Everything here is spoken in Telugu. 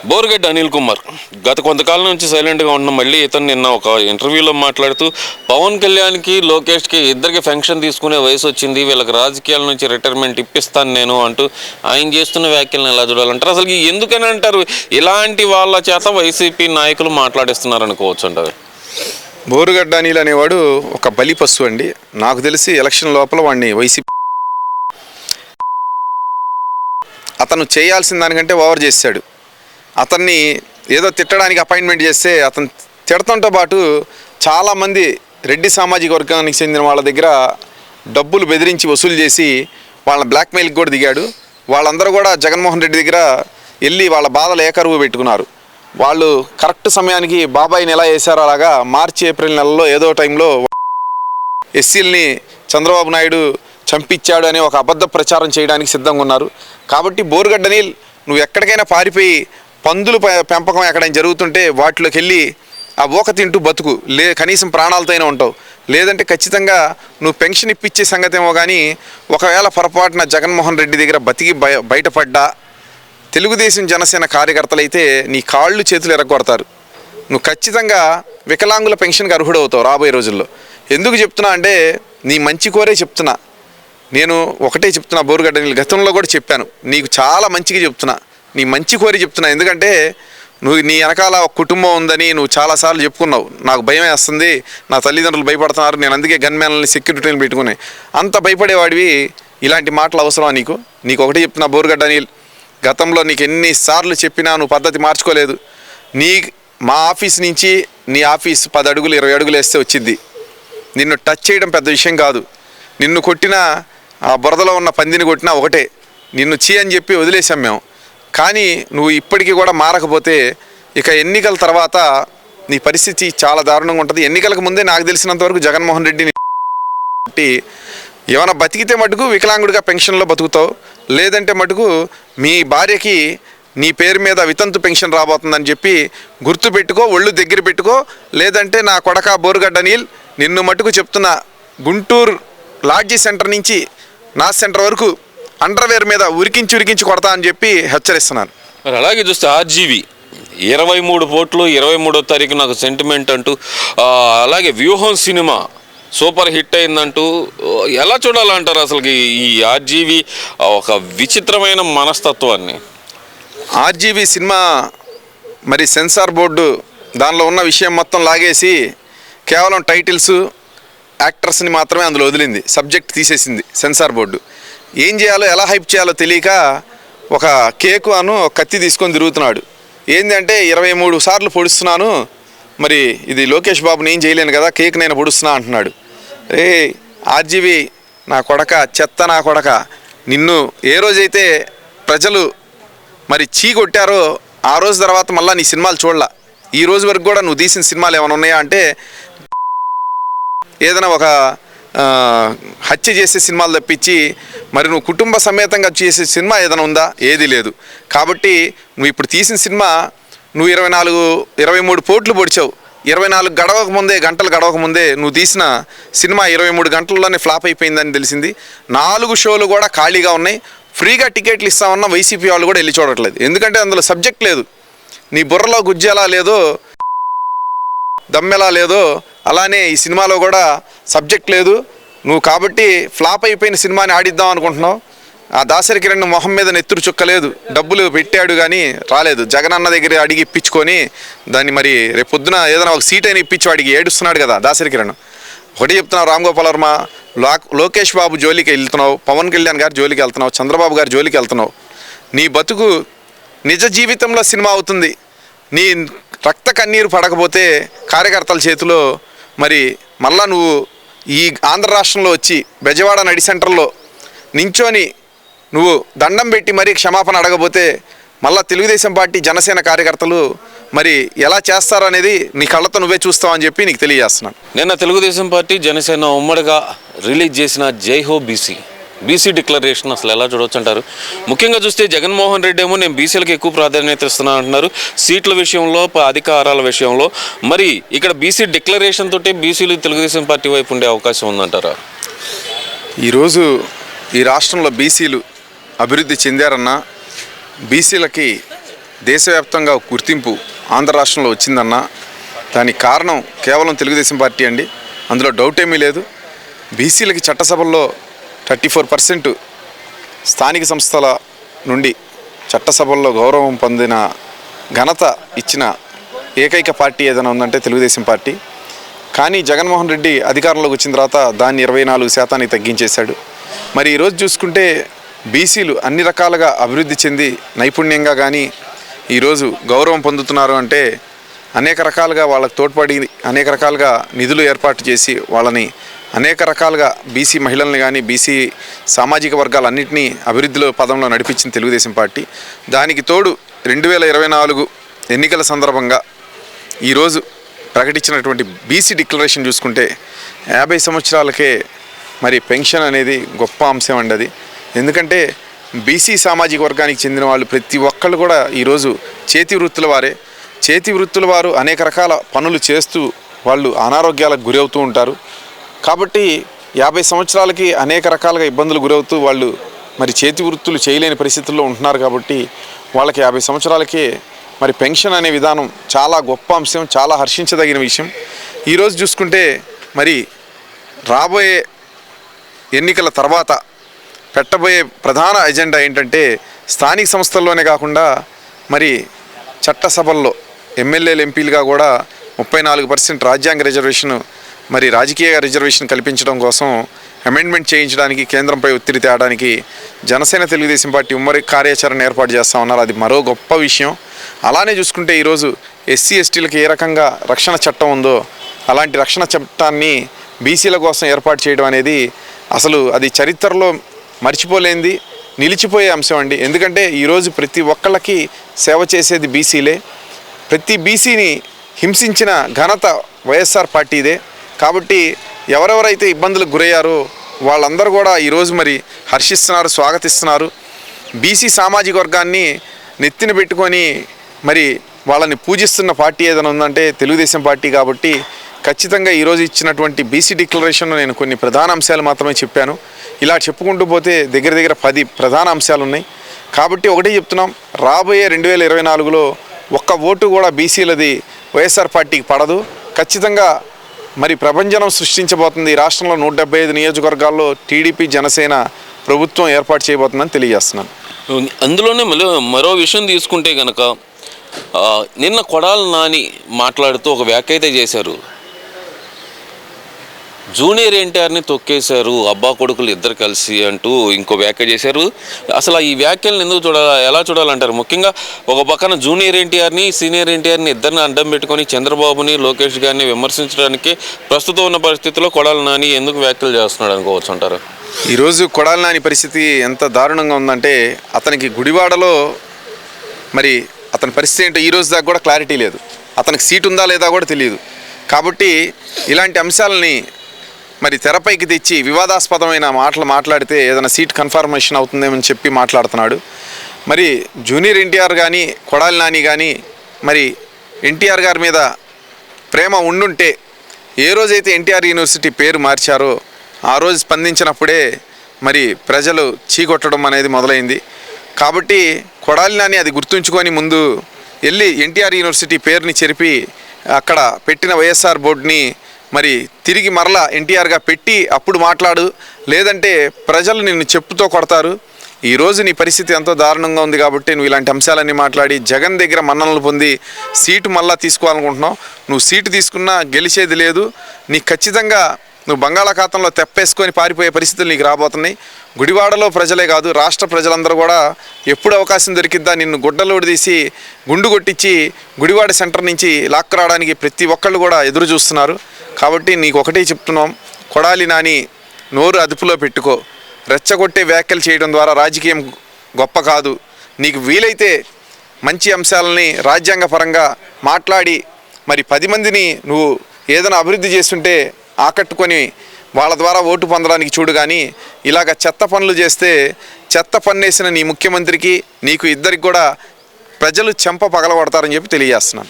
బోరుగడ్డ అనిల్ కుమార్ గత కొంతకాలం నుంచి సైలెంట్గా ఉన్న మళ్ళీ ఇతను నిన్న ఒక ఇంటర్వ్యూలో మాట్లాడుతూ పవన్ కళ్యాణ్కి లోకేష్కి ఇద్దరికి ఫెన్షన్ తీసుకునే వయసు వచ్చింది, వీళ్ళకి రాజకీయాల నుంచి రిటైర్మెంట్ ఇప్పిస్తాను నేను అంటూ ఆయన చేస్తున్న వ్యాఖ్యలను ఎలా చూడాలంటారు? అసలు ఎందుకని అంటారు ఇలాంటి వాళ్ళ చేత వైసీపీ నాయకులు మాట్లాడిస్తున్నారు అనుకోవచ్చు అంటారు? బోరుగడ్డ అనిల్ అనేవాడు ఒక బలి పశువు అండి. నాకు తెలిసి ఎలక్షన్ లోపల వాడిని వైసీపీ అతను చేయాల్సిన దానికంటే ఓవర్ చేశాడు. అతన్ని ఏదో తిట్టడానికి అపాయింట్మెంట్ చేస్తే అతను తిడతంతో పాటు చాలామంది రెడ్డి సామాజిక వర్గానికి చెందిన వాళ్ళ దగ్గర డబ్బులు బెదిరించి వసూలు చేసి వాళ్ళ బ్లాక్మెయిల్కి కూడా దిగాడు. వాళ్ళందరూ కూడా జగన్మోహన్ రెడ్డి దగ్గర వెళ్ళి వాళ్ళ బాధలు ఏకరువు పెట్టుకున్నారు. వాళ్ళు కరెక్ట్ సమయానికి బాబాయిని ఎలా వేశారో అలాగా మార్చి ఏప్రిల్ నెలలో ఏదో టైంలో ఎస్సీలని చంద్రబాబు నాయుడు చంపించాడు అనే ఒక అబద్ధ ప్రచారం చేయడానికి సిద్ధంగా ఉన్నారు. కాబట్టి బోరుగడ్డ అనిల్ నువ్వు ఎక్కడికైనా పారిపోయి పందుల పెంపకం ఎక్కడైనా జరుగుతుంటే వాటిలోకి వెళ్ళి ఆ ఊక తింటూ బతుకు, కనీసం ప్రాణాలతో అయినా ఉంటావు. లేదంటే ఖచ్చితంగా నువ్వు పెన్షన్ ఇప్పించే సంగతి ఏమో కానీ ఒకవేళ పొరపాటున జగన్మోహన్ రెడ్డి దగ్గర బతికి బయటపడ్డా తెలుగుదేశం జనసేన కార్యకర్తలు అయితే నీ కాళ్ళు చేతులు ఎరగొడతారు. నువ్వు ఖచ్చితంగా వికలాంగుల పెన్షన్కి అర్హుడు అవుతావు రాబోయే రోజుల్లో. ఎందుకు చెప్తున్నా అంటే నీ మంచి కోరే చెప్తున్నా. నేను ఒకటే చెప్తున్నా, బోరుగడ్డ అనిల్ గతంలో కూడా చెప్పాను, నీకు చాలా మంచిగా చెప్తున్నా, నీ మంచి కోరి చెప్తున్నా. ఎందుకంటే నువ్వు నీ వెనకాల ఒక కుటుంబం ఉందని నువ్వు చాలాసార్లు చెప్పుకున్నావు. నాకు భయం వేస్తుంది, నా తల్లిదండ్రులు భయపడుతున్నారు, నేను అందుకే గన్మ్యాన్లని సెక్యూరిటీని పెట్టుకుని అంత భయపడేవాడివి ఇలాంటి మాటలు అవసరమా నీకు? నీకు ఒకటే చెప్తున్నా బోరుగడ్డ అనిల్, గతంలో నీకు ఎన్నిసార్లు చెప్పినా నువ్వు పద్ధతి మార్చుకోలేదు. మా ఆఫీస్ నుంచి నీ ఆఫీస్ 10 అడుగులు 20 అడుగులు వేస్తే వచ్చింది. నిన్ను టచ్ చేయడం పెద్ద విషయం కాదు. నిన్ను కొట్టిన ఆ బురదలో ఉన్న పందిని కొట్టినా ఒకటే, నిన్ను చీ అని చెప్పి వదిలేసాం మేము. కానీ నువ్వు ఇప్పటికీ కూడా మారకపోతే ఇక ఎన్నికల తర్వాత నీ పరిస్థితి చాలా దారుణంగా ఉంటుంది. ఎన్నికలకు ముందే నాకు తెలిసినంతవరకు జగన్మోహన్ రెడ్డిని ఏమైనా బతికితే మటుకు వికలాంగుడిగా పెన్షన్లో బతుకుతావు, లేదంటే మటుకు మీ భార్యకి నీ పేరు మీద వితంతు పెన్షన్ రాబోతుందని చెప్పి గుర్తు పెట్టుకో, ఒళ్ళు దగ్గర పెట్టుకో. లేదంటే నా కొడక బోరుగడ్డ అనిల్, నిన్ను మటుకు చెప్తున్నా, గుంటూరు లాడ్జీ సెంటర్ నుంచి నా సెంటర్ వరకు అండర్వేర్ మీద ఉరికించి కొడతా అని చెప్పి హెచ్చరిస్తున్నాను. మరి అలాగే చూస్తే ఆర్జీవి 23 కోట్లు 23వ తారీఖు నాకు సెంటిమెంట్ అంటూ, అలాగే వ్యూహం సినిమా సూపర్ హిట్ అయిందంటూ ఎలా చూడాలంటారు అసలుకి ఈ ఆర్జీవి ఒక విచిత్రమైన మనస్తత్వాన్ని? ఆర్జీవి సినిమా మరి సెన్సార్ బోర్డు దానిలో ఉన్న విషయం మొత్తం లాగేసి కేవలం టైటిల్స్ యాక్టర్స్ని మాత్రమే అందులో వదిలింది, సబ్జెక్ట్ తీసేసింది సెన్సార్ బోర్డు. ఏం చేయాలో ఎలా హైప్ చేయాలో తెలియక ఒక కేకు కత్తి తీసుకొని తిరుగుతున్నాడు. ఏంటంటే 23 సార్లు పొడుస్తున్నాను, మరి ఇది లోకేష్ బాబుని ఏం చేయలేను కదా, కేక్ నేను పొడుస్తున్నా అంటున్నాడు. ఆర్జీవి నా కొడక, చెత్త నా కొడక, నిన్ను ఏ రోజైతే ప్రజలు మరి చీ కొట్టారో ఆ రోజు తర్వాత మళ్ళీ నీ సినిమాలు చూడలా. ఈ రోజు వరకు కూడా నువ్వు తీసిన సినిమాలు ఏమైనా ఉన్నాయా అంటే ఏదైనా ఒక హత్య చేసే సినిమాలు తప్పించి మరి నువ్వు కుటుంబ సమేతంగా చేసే సినిమా ఏదైనా ఉందా? ఏది లేదు. కాబట్టి నువ్వు ఇప్పుడు తీసిన సినిమా నువ్వు 23 కోట్లు పొడిచావు. 24 గంటలు గడవక ముందే నువ్వు తీసిన సినిమా 23 గంటల్లోనే ఫ్లాప్ అయిపోయిందని తెలిసింది. 4 షోలు కూడా ఖాళీగా ఉన్నాయి. ఫ్రీగా టికెట్లు ఇస్తామన్న వైసీపీ వాళ్ళు కూడా వెళ్ళి చూడట్లేదు. ఎందుకంటే అందులో సబ్జెక్ట్ లేదు. నీ బుర్రలో గుజ్జు ఎలా లేదో, దమ్మెలా లేదో అలానే ఈ సినిమాలో కూడా సబ్జెక్ట్ లేదు. నువ్వు కాబట్టి ఫ్లాప్ అయిపోయిన సినిమాని ఆడిద్దాం అనుకుంటున్నావు. ఆ దాసరి కిరణ్ మొహం మీద నెత్తురు చుక్కలేదు, డబ్బులు పెట్టాడు కానీ రాలేదు. జగనన్న దగ్గర అడిగి ఇప్పించుకొని దాన్ని మరి రేపు పొద్దున ఏదైనా ఒక సీట్ అయినా ఇప్పించి వాడికి ఏడుస్తున్నాడు కదా దాసరి కిరణ్. ఒకటి చెప్తున్నావు, రామ్ గోపాల్ వర్మ, లోకేష్ బాబు జోలికి వెళ్తున్నావు, పవన్ కళ్యాణ్ గారి జోలికి వెళ్తున్నావు, చంద్రబాబు గారి జోలికి వెళ్తున్నావు. నీ బతుకు నిజ జీవితంలో సినిమా అవుతుంది. నీ రక్త కన్నీరు పడకపోతే కార్యకర్తల చేతిలో మరి మళ్ళా నువ్వు ఈ ఆంధ్ర రాష్ట్రంలో వచ్చి బెజవాడ నడి సెంటర్లో నించొని నువ్వు దండం పెట్టి మరీ క్షమాపణ అడగబోతే మళ్ళా తెలుగుదేశం పార్టీ జనసేన కార్యకర్తలు మరి ఎలా చేస్తారు అనేది నీ కళ్ళతో నువ్వే చూస్తావని చెప్పి నీకు తెలియజేస్తున్నాను. నిన్న తెలుగుదేశం పార్టీ జనసేన ఉమ్మడిగా రిలీజ్ చేసిన జై హో బీసీ డిక్లరేషన్ అసలు ఎలా చూడవచ్చు అంటారు? ముఖ్యంగా చూస్తే జగన్మోహన్ రెడ్డి ఏమో నేను బీసీలకు ఎక్కువ ప్రాధాన్యత ఇస్తున్నా అంటున్నారు సీట్ల విషయంలో, అధికారాల విషయంలో. మరి ఇక్కడ బీసీ డిక్లరేషన్ తోటి బీసీలు తెలుగుదేశం పార్టీ వైపు ఉండే అవకాశం ఉందంటారా? ఈరోజు ఈ రాష్ట్రంలో బీసీలు అభివృద్ధి చెందారన్నా, బీసీలకి దేశవ్యాప్తంగా గుర్తింపు ఆంధ్ర రాష్ట్రంలో వచ్చిందన్నా దానికి కారణం కేవలం తెలుగుదేశం పార్టీ అండి. అందులో డౌట్ ఏమీ లేదు. బీసీలకి చట్టసభల్లో 34% స్థానిక సంస్థల నుండి చట్టసభల్లో గౌరవం పొందిన ఘనత ఇచ్చిన ఏకైక పార్టీ ఏదైనా ఉందంటే తెలుగుదేశం పార్టీ. కానీ జగన్మోహన్ రెడ్డి అధికారంలోకి వచ్చిన తర్వాత దాన్ని 24% తగ్గించేశాడు. మరి ఈరోజు చూసుకుంటే బీసీలు అన్ని రకాలుగా అభివృద్ధి చెంది నైపుణ్యంగా కానీ ఈరోజు గౌరవం పొందుతున్నారు అంటే అనేక రకాలుగా వాళ్ళకు తోడ్పడి అనేక రకాలుగా నిధులు ఏర్పాటు చేసి వాళ్ళని అనేక రకాలుగా బీసీ మహిళల్ని కానీ బీసీ సామాజిక వర్గాలన్నింటినీ అభివృద్ధిలో పదంలో నడిపించిన తెలుగుదేశం పార్టీ. దానికి తోడు 2024 ఎన్నికల సందర్భంగా ఈరోజు ప్రకటించినటువంటి బీసీ డిక్లరేషన్ చూసుకుంటే 50 సంవత్సరాలకే మరి పెన్షన్ అనేది గొప్ప అంశం అండి. అది ఎందుకంటే బీసీ సామాజిక వర్గానికి చెందిన వాళ్ళు ప్రతి ఒక్కళ్ళు కూడా ఈరోజు చేతి వృత్తుల వారు అనేక రకాల పనులు చేస్తూ వాళ్ళు అనారోగ్యాలకు గురవుతూ ఉంటారు. కాబట్టి 50 సంవత్సరాలకి అనేక రకాలుగా ఇబ్బందులు గురవుతూ వాళ్ళు మరి చేతి వృత్తులు చేయలేని పరిస్థితుల్లో ఉంటున్నారు. కాబట్టి వాళ్ళకి 50 సంవత్సరాలకే మరి పెన్షన్ అనే విధానం చాలా గొప్ప అంశం, చాలా హర్షించదగిన విషయం. ఈరోజు చూసుకుంటే మరి రాబోయే ఎన్నికల తర్వాత పెట్టబోయే ప్రధాన ఎజెండా ఏంటంటే స్థానిక సంస్థల్లోనే కాకుండా మరి చట్టసభల్లో ఎమ్మెల్యేలు ఎంపీలుగా కూడా 34% రాజ్యాంగ రిజర్వేషన్ మరి రాజకీయ రిజర్వేషన్ కల్పించడం కోసం అమెండ్మెంట్ చేయించడానికి కేంద్రంపై ఒత్తిడి తేవడానికి జనసేన తెలుగుదేశం పార్టీ ఉమ్మడి కార్యాచరణ ఏర్పాటు చేస్తూ ఉన్నారు. అది మరో గొప్ప విషయం. అలానే చూసుకుంటే ఈరోజు ఎస్సీ ఎస్టీలకు ఏ రకంగా రక్షణ చట్టం ఉందో అలాంటి రక్షణ చట్టాన్ని బీసీల కోసం ఏర్పాటు చేయడం అనేది అసలు అది చరిత్రలో మర్చిపోలేనిది, నిలిచిపోయే అంశం అండి. ఎందుకంటే ఈరోజు ప్రతి ఒక్కళ్ళకి సేవ చేసేది బీసీలే. ప్రతి బీసీని హింసించిన ఘనత వైఎస్ఆర్ పార్టీదే. కాబట్టి ఎవరెవరైతే ఇబ్బందులకు గురయ్యారో వాళ్ళందరూ కూడా ఈరోజు మరి హర్షిస్తున్నారు, స్వాగతిస్తున్నారు. బీసీ సామాజిక వర్గాన్ని నెత్తిన పెట్టుకొని మరి వాళ్ళని పూజిస్తున్న పార్టీ ఏదైనా ఉందంటే తెలుగుదేశం పార్టీ. కాబట్టి ఖచ్చితంగా ఈరోజు ఇచ్చినటువంటి బీసీ డిక్లరేషన్లో నేను కొన్ని ప్రధాన అంశాలు మాత్రమే చెప్పాను. ఇలా చెప్పుకుంటూ పోతే దగ్గర 10 ప్రధాన అంశాలు ఉన్నాయి. కాబట్టి ఒకటే చెప్తున్నాం, రాబోయే 2024లో ఒక్క ఓటు కూడా బీసీలది వైఎస్ఆర్ పార్టీకి పడదు. ఖచ్చితంగా మరి ప్రభంజనం సృష్టించబోతుంది. ఈ రాష్ట్రంలో 175 నియోజకవర్గాల్లో టీడీపీ జనసేన ప్రభుత్వం ఏర్పాటు చేయబోతుందని తెలియజేస్తున్నాను. అందులోనే మరో విషయం తీసుకుంటే కనుక నిన్న కొడాలి నాని మాట్లాడుతూ ఒక వ్యాఖ్య అయితే చేశారు. జూనియర్ ఎన్టీఆర్ని తొక్కేశారు అబ్బా కొడుకులు ఇద్దరు కలిసి అంటూ ఇంకో వ్యాఖ్య చేశారు. అసలు ఈ వ్యాఖ్యలను ఎందుకు ఎలా చూడాలంటారు? ముఖ్యంగా ఒక పక్కన జూనియర్ ఎన్టీఆర్ని సీనియర్ ఎన్టీఆర్ని ఇద్దరిని అడ్డం పెట్టుకొని చంద్రబాబుని లోకేష్ గారిని విమర్శించడానికి ప్రస్తుతం ఉన్న పరిస్థితుల్లో కొడాలి నాని ఎందుకు వ్యాఖ్యలు చేస్తున్నాడు అనుకోవచ్చు అంటారు? ఈరోజు కొడాలి నాని పరిస్థితి ఎంత దారుణంగా ఉందంటే అతనికి గుడివాడలో మరి అతని పరిస్థితి ఏంటో ఈ రోజు దాకా కూడా క్లారిటీ లేదు. అతనికి సీట్ ఉందా లేదా కూడా తెలియదు. కాబట్టి ఇలాంటి అంశాలని మరి తెరపైకి తెచ్చి వివాదాస్పదమైన మాటలు మాట్లాడితే ఏదైనా సీట్ కన్ఫర్మేషన్ అవుతుందేమని చెప్పి మాట్లాడుతున్నాడు. మరి జూనియర్ ఎన్టీఆర్ కానీ కొడాలి నాని కానీ మరి ఎన్టీఆర్ గారి మీద ప్రేమ ఉండుంటే ఏ రోజైతే ఎన్టీఆర్ యూనివర్సిటీ పేరు మార్చారో ఆ రోజు స్పందించినప్పుడే మరి ప్రజలు చీకొట్టడం అనేది మొదలైంది. కాబట్టి కొడాలి నాని అది గుర్తుంచుకొని ముందు వెళ్ళి ఎన్టీఆర్ యూనివర్సిటీ పేరుని చెరిపి అక్కడ పెట్టిన వైఎస్ఆర్ బోర్డుని మరి తిరిగి మరలా ఎన్టీఆర్గా పెట్టి అప్పుడు మాట్లాడు, లేదంటే ప్రజలు నిన్ను చెప్పుతో కొడతారు. ఈరోజు నీ పరిస్థితి ఎంతో దారుణంగా ఉంది. కాబట్టి నువ్వు ఇలాంటి అంశాలన్నీ మాట్లాడి జగన్ దగ్గర మన్ననలు పొంది సీటు మళ్ళా తీసుకోవాలనుకుంటున్నావు. నువ్వు సీటు తీసుకున్నా గెలిచేది లేదు. నీకు ఖచ్చితంగా నువ్వు బంగాళాఖాతంలో తెప్పేసుకొని పారిపోయే పరిస్థితులు నీకు రాబోతున్నాయి. గుడివాడలో ప్రజలే కాదు రాష్ట్ర ప్రజలందరూ కూడా ఎప్పుడు అవకాశం దొరికిద్దా నిన్ను గుడ్డలోడి తీసి గుండు కొట్టించి గుడివాడ సెంటర్ నుంచి లాక్కురావడానికి ప్రతి ఒక్కళ్ళు కూడా ఎదురు చూస్తున్నారు. కాబట్టి నీకు ఒకటే చెప్తున్నాం, కొడాలి నాని నోరు అదుపులో పెట్టుకో. రెచ్చగొట్టే వ్యాఖ్యలు చేయడం ద్వారా రాజకీయం గొప్ప కాదు. నీకు వీలైతే మంచి అంశాలని రాజ్యాంగపరంగా మాట్లాడి మరి 10 మందిని నువ్వు ఏదైనా అభివృద్ధి చేస్తుంటే ఆకట్టుకొని వాళ్ళ ద్వారా ఓటు పొందడానికి చూడు. కానీ ఇలాగ చెత్త పనులు చేస్తే చెత్త పన్నేసిన నీ ముఖ్యమంత్రికి నీకు ఇద్దరికి కూడా ప్రజలు చెంప పగలగొడతారని చెప్పి తెలియజేస్తున్నాను.